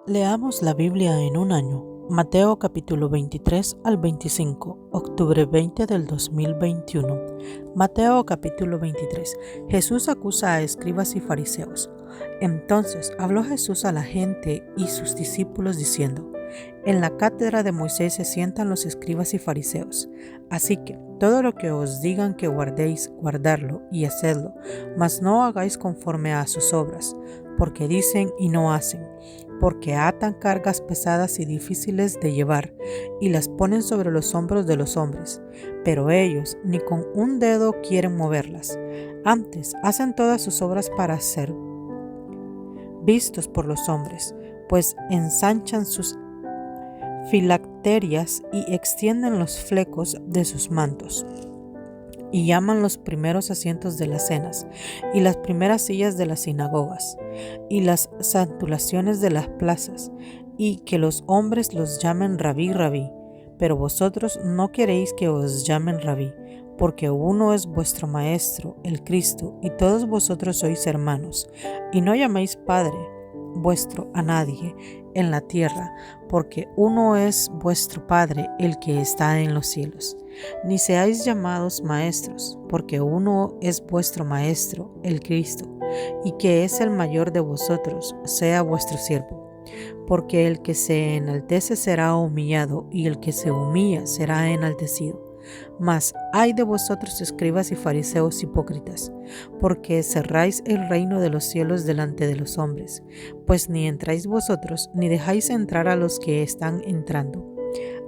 Leamos la Biblia en un año. Mateo capítulo 23 al 25, octubre 20 del 2021. Mateo capítulo 23. Jesús acusa a escribas y fariseos. Entonces habló Jesús a la gente y sus discípulos diciendo: En la cátedra de Moisés se sientan los escribas y fariseos. Así que todo lo que os digan que guardéis, guardadlo y hacedlo, mas no hagáis conforme a sus obras, porque dicen y no hacen, porque atan cargas pesadas y difíciles de llevar, y las ponen sobre los hombros de los hombres, pero ellos ni con un dedo quieren moverlas. Antes hacen todas sus obras para ser vistos por los hombres, pues ensanchan sus filacterias y extienden los flecos de sus mantos, y llaman los primeros asientos de las cenas, y las primeras sillas de las sinagogas, y las santulaciones de las plazas, y que los hombres los llamen rabí, rabí. Pero vosotros no queréis que os llamen rabí, porque uno es vuestro Maestro, el Cristo, y todos vosotros sois hermanos. Y no llaméis Padre vuestro a nadie en la tierra, porque uno es vuestro Padre, el que está en los cielos. Ni seáis llamados maestros, porque uno es vuestro Maestro, el Cristo, y que es el mayor de vosotros, sea vuestro siervo. Porque el que se enaltece será humillado, y el que se humilla será enaltecido. Mas ay de vosotros, escribas y fariseos hipócritas, porque cerráis el reino de los cielos delante de los hombres, pues ni entráis vosotros, ni dejáis entrar a los que están entrando.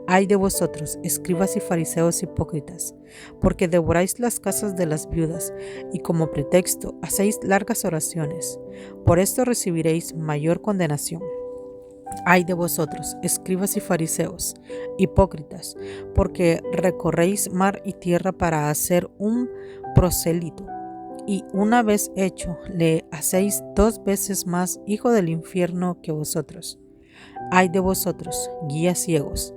Ay de vosotros, escribas y fariseos hipócritas, porque devoráis las casas de las viudas, y como pretexto hacéis largas oraciones. Por esto recibiréis mayor condenación. Ay de vosotros, escribas y fariseos, hipócritas, porque recorréis mar y tierra para hacer un prosélito, y una vez hecho, le hacéis 2 veces más hijo del infierno que vosotros. Ay de vosotros, guías ciegos,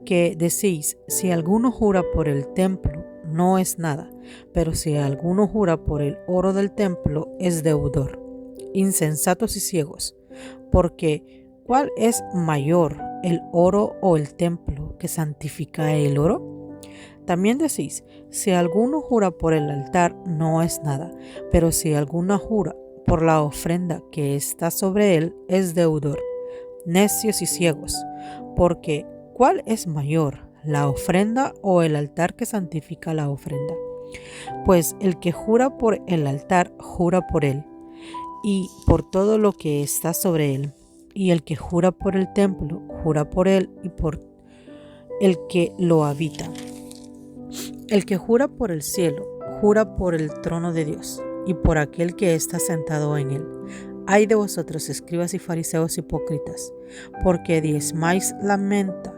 que decís: si alguno jura por el templo, no es nada, pero si alguno jura por el oro del templo, es deudor. Insensatos y ciegos, porque ¿cuál es mayor, el oro o el templo que santifica el oro? También decís: si alguno jura por el altar, no es nada, pero si alguno jura por la ofrenda que está sobre él, es deudor. Necios y ciegos, porque ¿cuál es mayor, la ofrenda o el altar que santifica la ofrenda? Pues el que jura por el altar, jura por él, y por todo lo que está sobre él. Y el que jura por el templo, jura por él y por el que lo habita. El que jura por el cielo, jura por el trono de Dios y por aquel que está sentado en él. Ay de vosotros, escribas y fariseos hipócritas, porque diezmáis la menta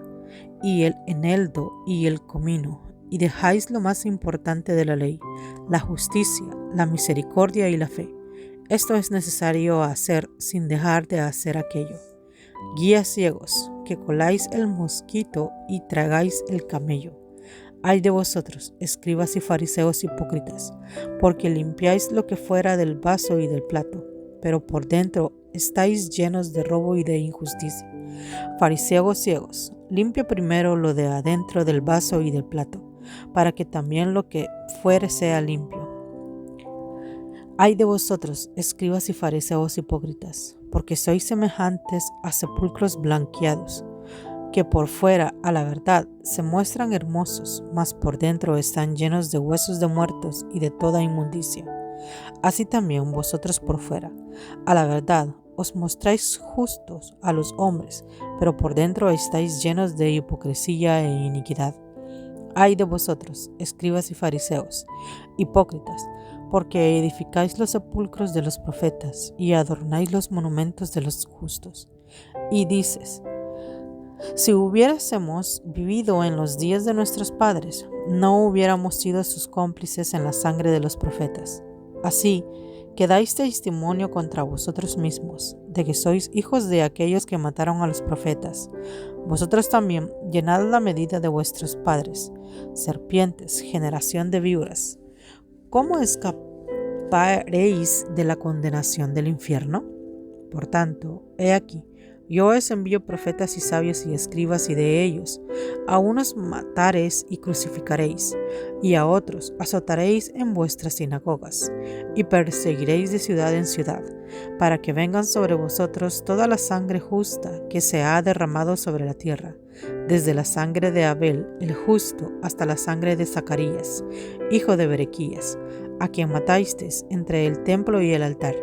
y el eneldo y el comino, y dejáis lo más importante de la ley, la justicia, la misericordia y la fe. Esto es necesario hacer sin dejar de hacer aquello. Guías ciegos, que coláis el mosquito y tragáis el camello. Ay de vosotros, escribas y fariseos hipócritas, porque limpiáis lo que fuera del vaso y del plato, pero por dentro estáis llenos de robo y de injusticia. Fariseos ciegos, limpia primero lo de adentro del vaso y del plato, para que también lo que fuere sea limpio. Ay de vosotros, escribas y fariseos hipócritas, porque sois semejantes a sepulcros blanqueados, que por fuera, a la verdad, se muestran hermosos, mas por dentro están llenos de huesos de muertos y de toda inmundicia. Así también vosotros por fuera, a la verdad, os mostráis justos a los hombres, pero por dentro estáis llenos de hipocresía e iniquidad. Ay de vosotros, escribas y fariseos, hipócritas, porque edificáis los sepulcros de los profetas y adornáis los monumentos de los justos. Y dices: si hubiésemos vivido en los días de nuestros padres, no hubiéramos sido sus cómplices en la sangre de los profetas. Así que dais testimonio contra vosotros mismos, de que sois hijos de aquellos que mataron a los profetas. Vosotros también llenad la medida de vuestros padres, serpientes, generación de víboras. ¿Cómo escaparéis de la condenación del infierno? Por tanto, he aquí, Yo os envío profetas y sabios y escribas, y de ellos a unos mataréis y crucificaréis, y a otros azotaréis en vuestras sinagogas, y perseguiréis de ciudad en ciudad, para que vengan sobre vosotros toda la sangre justa que se ha derramado sobre la tierra, desde la sangre de Abel el justo hasta la sangre de Zacarías, hijo de Berequías, a quien matasteis entre el templo y el altar.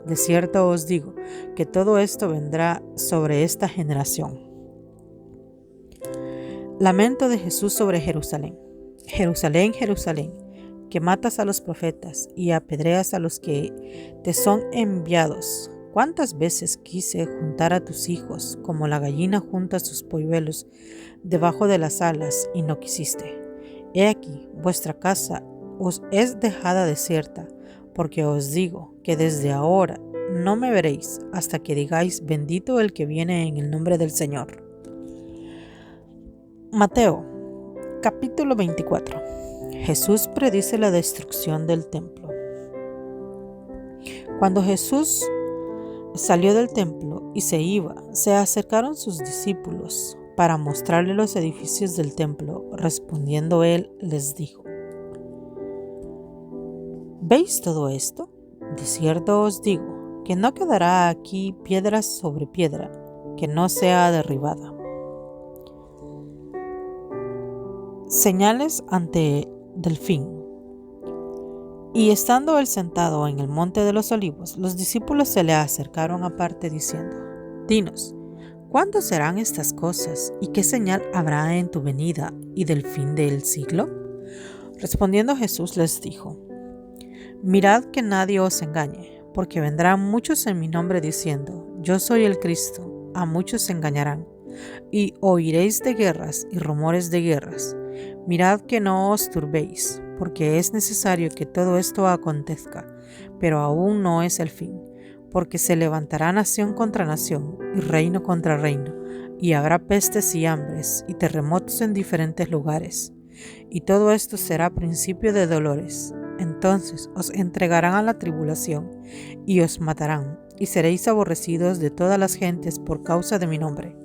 De cierto os digo que todo esto vendrá sobre esta generación. Lamento de Jesús sobre Jerusalén. Jerusalén, Jerusalén, que matas a los profetas y apedreas a los que te son enviados. ¿Cuántas veces quise juntar a tus hijos como la gallina junta sus polluelos debajo de las alas y no quisiste? He aquí, vuestra casa os es dejada desierta, porque os digo que desde ahora no me veréis hasta que digáis: bendito el que viene en el nombre del Señor. Mateo, capítulo 24. Jesús predice la destrucción del templo. Cuando Jesús salió del templo y se iba, se acercaron sus discípulos para mostrarle los edificios del templo. Respondiendo él, les dijo: ¿veis todo esto? De cierto os digo que no quedará aquí piedra sobre piedra que no sea derribada. Señales ante del fin. Y estando él sentado en el monte de los olivos, los discípulos se le acercaron aparte diciendo: dinos, ¿cuándo serán estas cosas y qué señal habrá en tu venida y del fin del siglo? Respondiendo Jesús les dijo: mirad que nadie os engañe, porque vendrán muchos en mi nombre diciendo: yo soy el Cristo, a muchos se engañarán, y oiréis de guerras y rumores de guerras. Mirad que no os turbéis, porque es necesario que todo esto acontezca, pero aún no es el fin, porque se levantará nación contra nación y reino contra reino, y habrá pestes y hambres y terremotos en diferentes lugares, y todo esto será principio de dolores. Entonces os entregarán a la tribulación y os matarán, y seréis aborrecidos de todas las gentes por causa de mi nombre.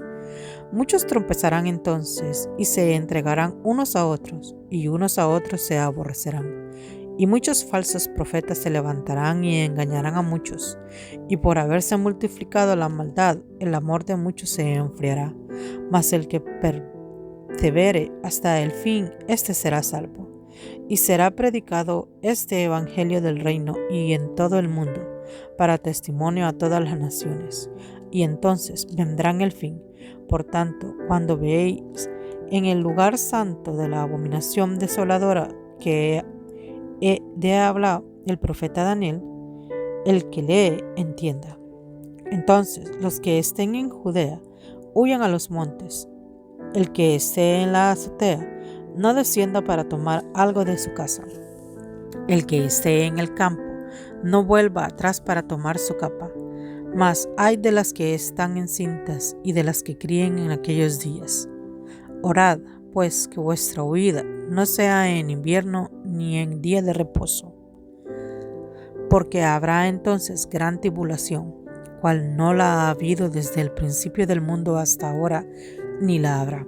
Muchos tropezarán entonces y se entregarán unos a otros, y unos a otros se aborrecerán. Y muchos falsos profetas se levantarán y engañarán a muchos, y por haberse multiplicado la maldad, el amor de muchos se enfriará. Mas el que persevere hasta el fin, éste será salvo. Y será predicado este evangelio del reino y en todo el mundo, para testimonio a todas las naciones. Y entonces vendrán el fin. Por tanto, cuando veáis en el lugar santo de la abominación desoladora que de hablar el profeta Daniel, el que lee entienda. Entonces los que estén en Judea huyan a los montes. El que esté en la azotea no descienda para tomar algo de su casa. El que esté en el campo no vuelva atrás para tomar su capa. Mas ay de las que están encintas y de las que críen en aquellos días. Orad, pues, que vuestra huida no sea en invierno ni en día de reposo, porque habrá entonces gran tribulación, cual no la ha habido desde el principio del mundo hasta ahora, ni la habrá.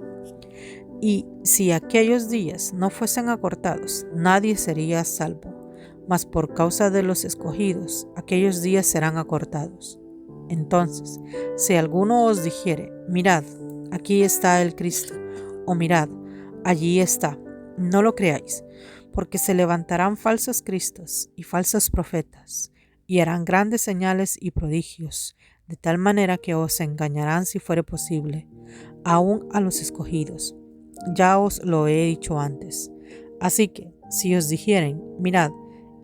Y si aquellos días no fuesen acortados, nadie sería salvo, mas por causa de los escogidos, aquellos días serán acortados. Entonces, si alguno os dijere: mirad, aquí está el Cristo, o mirad, allí está, no lo creáis, porque se levantarán falsos cristos y falsos profetas, y harán grandes señales y prodigios, de tal manera que os engañarán si fuere posible, aun a los escogidos. Ya os lo he dicho antes. Así que, si os dijeren: mirad,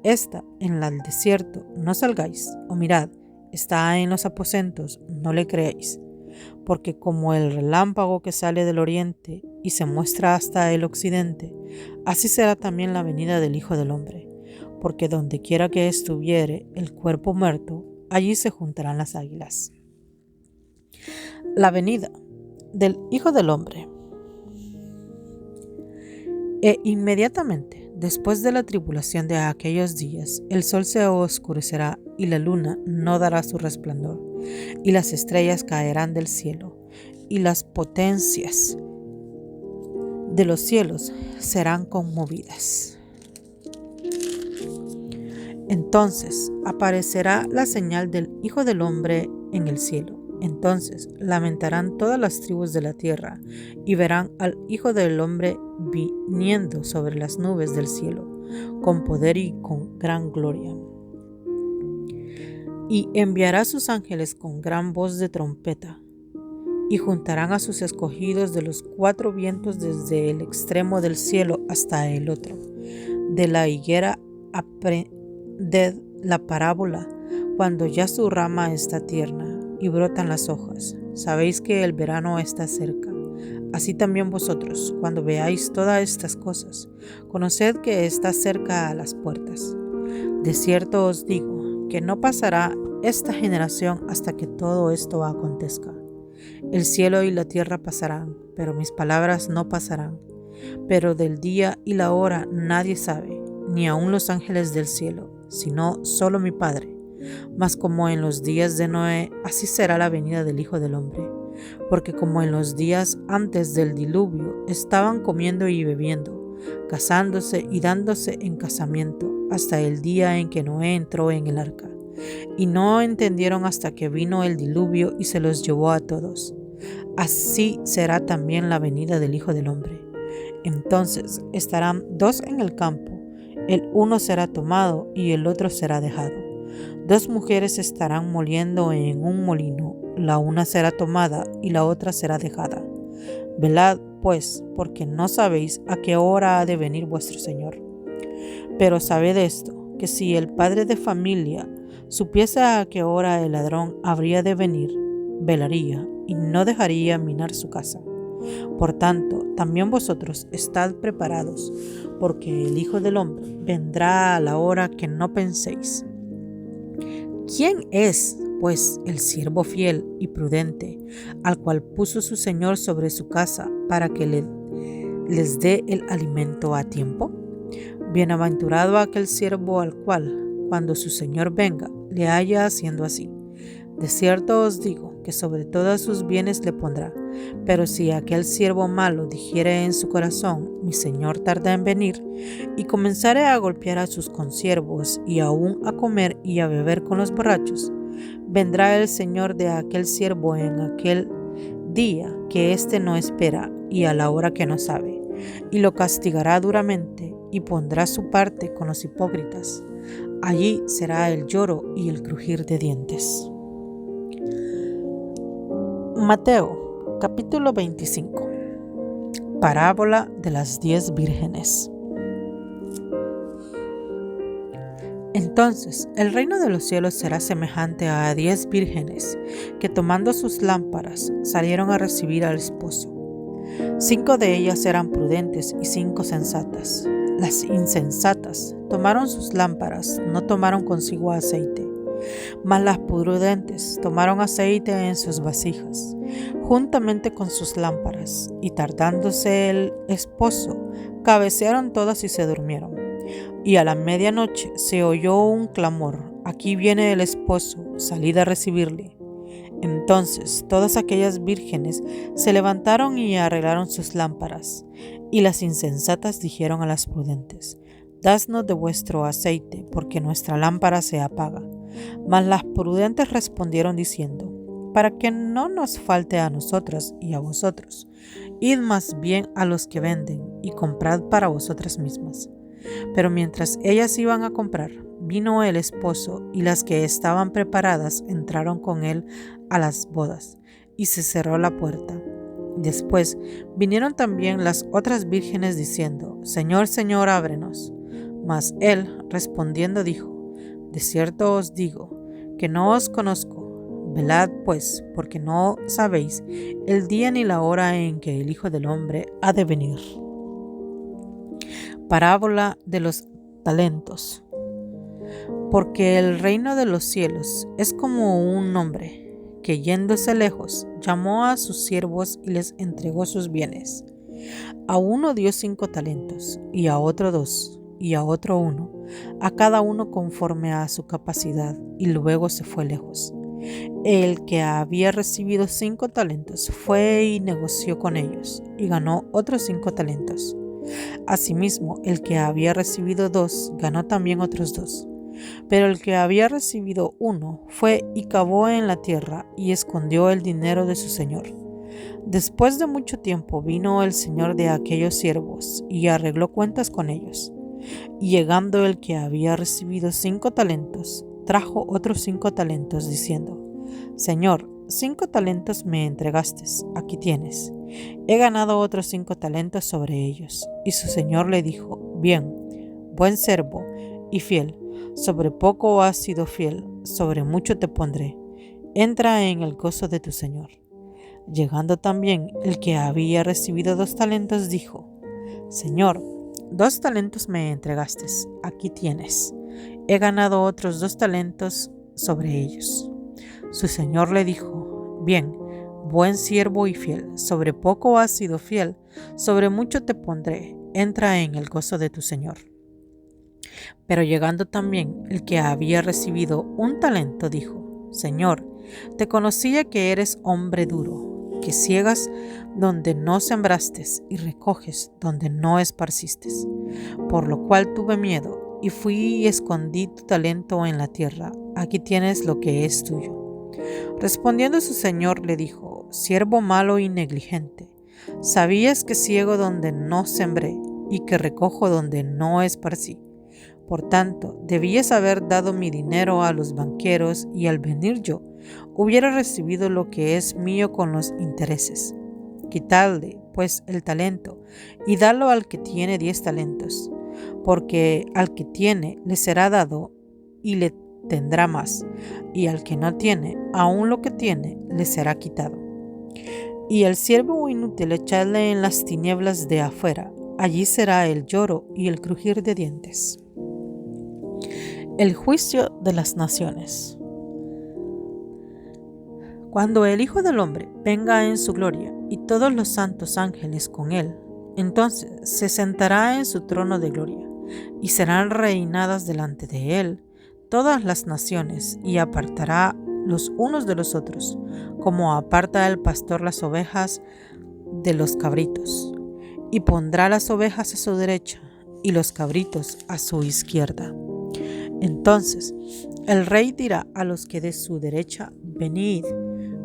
está en el desierto, no salgáis, o mirad, está en los aposentos, no le creáis, porque como el relámpago que sale del oriente y se muestra hasta el occidente, así será también la venida del Hijo del Hombre. Porque donde quiera que estuviere el cuerpo muerto, allí se juntarán las águilas. La venida del Hijo del Hombre. E inmediatamente después de la tribulación de aquellos días, el sol se oscurecerá y la luna no dará su resplandor, y las estrellas caerán del cielo, y las potencias de los cielos serán conmovidas. Entonces aparecerá la señal del Hijo del Hombre en el cielo. Entonces lamentarán todas las tribus de la tierra y verán al Hijo del Hombre viniendo sobre las nubes del cielo, con poder y con gran gloria. Y enviará a sus ángeles con gran voz de trompeta, y juntarán a sus escogidos de los cuatro vientos desde el extremo del cielo hasta el otro. De la higuera aprended la parábola cuando ya su rama está tierna y brotan las hojas. Sabéis que el verano está cerca. Así también vosotros, cuando veáis todas estas cosas, conoced que está cerca a las puertas. De cierto os digo que no pasará esta generación hasta que todo esto acontezca. El cielo y la tierra pasarán, pero mis palabras no pasarán. Pero del día y la hora nadie sabe, ni aun los ángeles del cielo, sino solo mi Padre. Mas como en los días de Noé, así será la venida del Hijo del Hombre. Porque como en los días antes del diluvio, estaban comiendo y bebiendo, casándose y dándose en casamiento, hasta el día en que Noé entró en el arca. Y no entendieron hasta que vino el diluvio y se los llevó a todos. Así será también la venida del Hijo del Hombre. Entonces estarán dos en el campo, el uno será tomado y el otro será dejado. Dos mujeres estarán moliendo en un molino, la una será tomada y la otra será dejada. Velad, pues, porque no sabéis a qué hora ha de venir vuestro Señor. Pero sabed esto, que si el padre de familia supiese a qué hora el ladrón habría de venir, velaría y no dejaría minar su casa. Por tanto, también vosotros estad preparados, porque el Hijo del Hombre vendrá a la hora que no penséis. ¿Quién es, pues, el siervo fiel y prudente, al cual puso su Señor sobre su casa para que les dé el alimento a tiempo? Bienaventurado aquel siervo al cual, cuando su Señor venga, le haya haciendo así. De cierto os digo que sobre todos sus bienes le pondrá. Pero si aquel siervo malo dijere en su corazón, mi Señor tarda en venir, y comenzare a golpear a sus consiervos y aún a comer y a beber con los borrachos, vendrá el Señor de aquel siervo en aquel día que éste no espera y a la hora que no sabe, y lo castigará duramente y pondrá su parte con los hipócritas. Allí será el lloro y el crujir de dientes. Mateo, capítulo 25. Parábola de las 10 vírgenes. Entonces, el reino de los cielos será semejante a 10 vírgenes que tomando sus lámparas salieron a recibir al esposo. 5 de ellas eran prudentes y 5 sensatas. Las insensatas tomaron sus lámparas, no tomaron consigo aceite, mas las prudentes tomaron aceite en sus vasijas, juntamente con sus lámparas, y tardándose el esposo, cabecearon todas y se durmieron. Y a la medianoche se oyó un clamor: aquí viene el esposo, salid a recibirle. Entonces todas aquellas vírgenes se levantaron y arreglaron sus lámparas. Y las insensatas dijeron a las prudentes: dadnos de vuestro aceite, porque nuestra lámpara se apaga. Mas las prudentes respondieron diciendo: para que no nos falte a nosotras y a vosotros, id más bien a los que venden y comprad para vosotras mismas. Pero mientras ellas iban a comprar, vino el esposo, y las que estaban preparadas entraron con él a las bodas, y se cerró la puerta. Después vinieron también las otras vírgenes diciendo: Señor, Señor, ábrenos. Mas él, respondiendo, dijo: de cierto os digo que no os conozco. Velad pues, porque no sabéis el día ni la hora en que el Hijo del Hombre ha de venir. Parábola de los talentos. Porque el reino de los cielos es como un hombre que, yéndose lejos, llamó a sus siervos y les entregó sus bienes. A uno dio 5 talentos, y a otro 2, y a otro 1, a cada uno conforme a su capacidad, y luego se fue lejos. El que había recibido 5 talentos fue y negoció con ellos, y ganó otros 5 talentos. Asimismo, el que había recibido 2 ganó también otros 2. Pero el que había recibido 1 fue y cavó en la tierra y escondió el dinero de su señor. Después de mucho tiempo vino el señor de aquellos siervos y arregló cuentas con ellos. Y llegando el que había recibido 5 talentos, trajo otros 5 talentos, diciendo: Señor, 5 talentos me entregaste, aquí tienes. He ganado otros 5 talentos sobre ellos. Y su señor le dijo: Bien, buen siervo y fiel, sobre poco has sido fiel, sobre mucho te pondré. Entra en el gozo de tu señor. Llegando también el que había recibido 2 talentos, dijo: Señor, 2 talentos me entregaste, aquí tienes. He ganado otros 2 talentos sobre ellos. Su señor le dijo: Bien, buen siervo y fiel, sobre poco has sido fiel, sobre mucho te pondré. Entra en el gozo de tu señor. Pero llegando también el que había recibido 1 talento, dijo: Señor, te conocía que eres hombre duro, que ciegas donde no sembraste y recoges donde no esparciste. Por lo cual tuve miedo y fui y escondí tu talento en la tierra. Aquí tienes lo que es tuyo. Respondiendo su señor le dijo: Siervo malo y negligente, sabías que ciego donde no sembré y que recojo donde no esparcí. Por tanto, debías haber dado mi dinero a los banqueros, y al venir yo, hubiera recibido lo que es mío con los intereses. Quitadle, pues, el talento, y dalo al que tiene 10 talentos, porque al que tiene le será dado, y le tendrá más, y al que no tiene, aun lo que tiene, le será quitado. Y el siervo inútil echadle en las tinieblas de afuera, allí será el lloro y el crujir de dientes. El juicio de las naciones. Cuando el Hijo del Hombre venga en su gloria y todos los santos ángeles con él, entonces se sentará en su trono de gloria y serán reinadas delante de él todas las naciones, y apartará los unos de los otros, como aparta el pastor las ovejas de los cabritos, y pondrá las ovejas a su derecha y los cabritos a su izquierda. Entonces el rey dirá a los que de su derecha: Venid,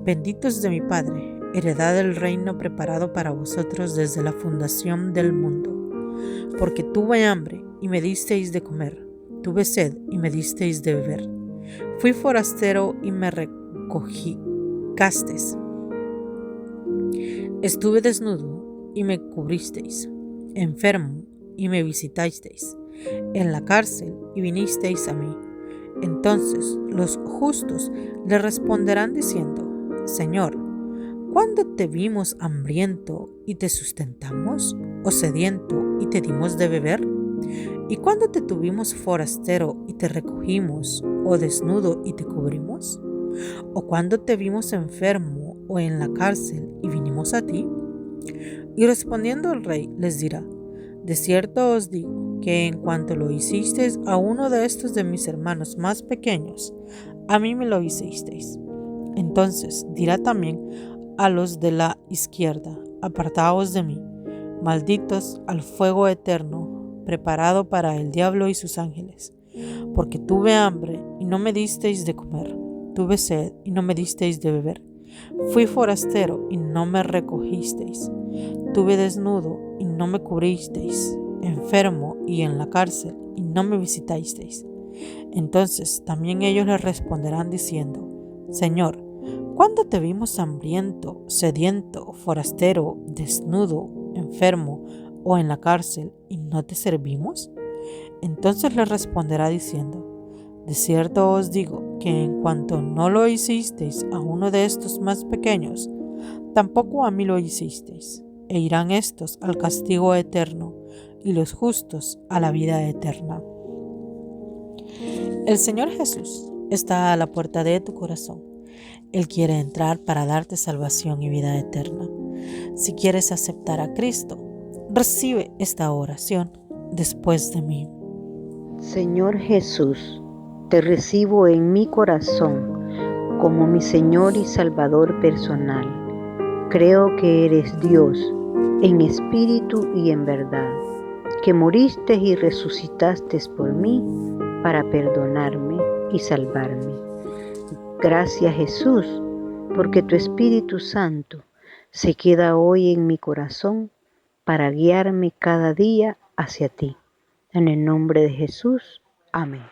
benditos de mi Padre, heredad del reino preparado para vosotros desde la fundación del mundo. Porque tuve hambre y me disteis de comer, tuve sed y me disteis de beber, fui forastero y me recogisteis, estuve desnudo y me cubristeis, enfermo y me visitasteis, en la cárcel y vinisteis a mí. Entonces los justos le responderán diciendo: Señor, ¿cuándo te vimos hambriento y te sustentamos, o sediento y te dimos de beber? ¿Y cuándo te tuvimos forastero y te recogimos, o desnudo y te cubrimos? ¿O cuándo te vimos enfermo o en la cárcel y vinimos a ti? Y respondiendo el rey les dirá: De cierto os digo que en cuanto lo hicisteis a uno de estos de mis hermanos más pequeños, a mí me lo hicisteis. Entonces dirá también a los de la izquierda: Apartaos de mí, malditos, al fuego eterno, preparado para el diablo y sus ángeles. Porque tuve hambre y no me disteis de comer, tuve sed y no me disteis de beber, fui forastero y no me recogisteis, tuve desnudo y no me cubristeis, enfermo y en la cárcel y no me visitasteis. Entonces también ellos le responderán diciendo: Señor, ¿cuándo te vimos hambriento, sediento, forastero, desnudo, enfermo o en la cárcel y no te servimos? Entonces le responderá diciendo: De cierto os digo que en cuanto no lo hicisteis a uno de estos más pequeños, tampoco a mí lo hicisteis. E irán estos al castigo eterno, y los justos a la vida eterna. El Señor Jesús está a la puerta de tu corazón. Él quiere entrar para darte salvación y vida eterna. Si quieres aceptar a Cristo, recibe esta oración después de mí. Señor Jesús, te recibo en mi corazón como mi Señor y Salvador personal. Creo que eres Dios en espíritu y en verdad, que moriste y resucitaste por mí para perdonarme y salvarme. Gracias, Jesús, porque tu Espíritu Santo se queda hoy en mi corazón para guiarme cada día hacia ti. En el nombre de Jesús. Amén.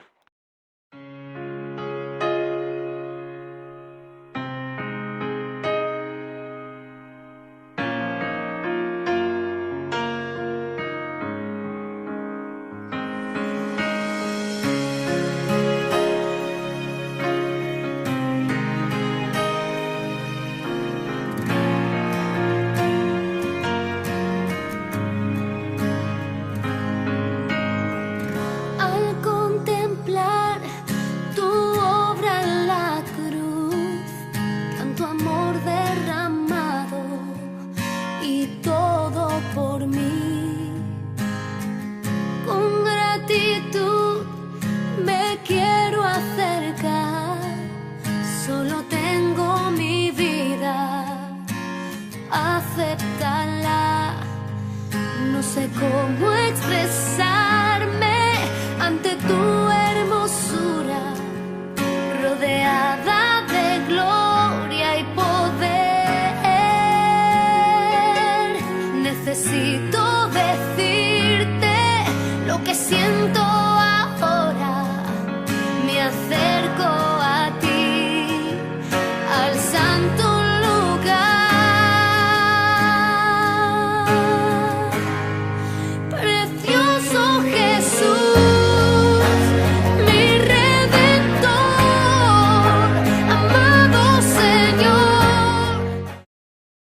Solo tengo mi vida, acéptala. No sé cómo expresar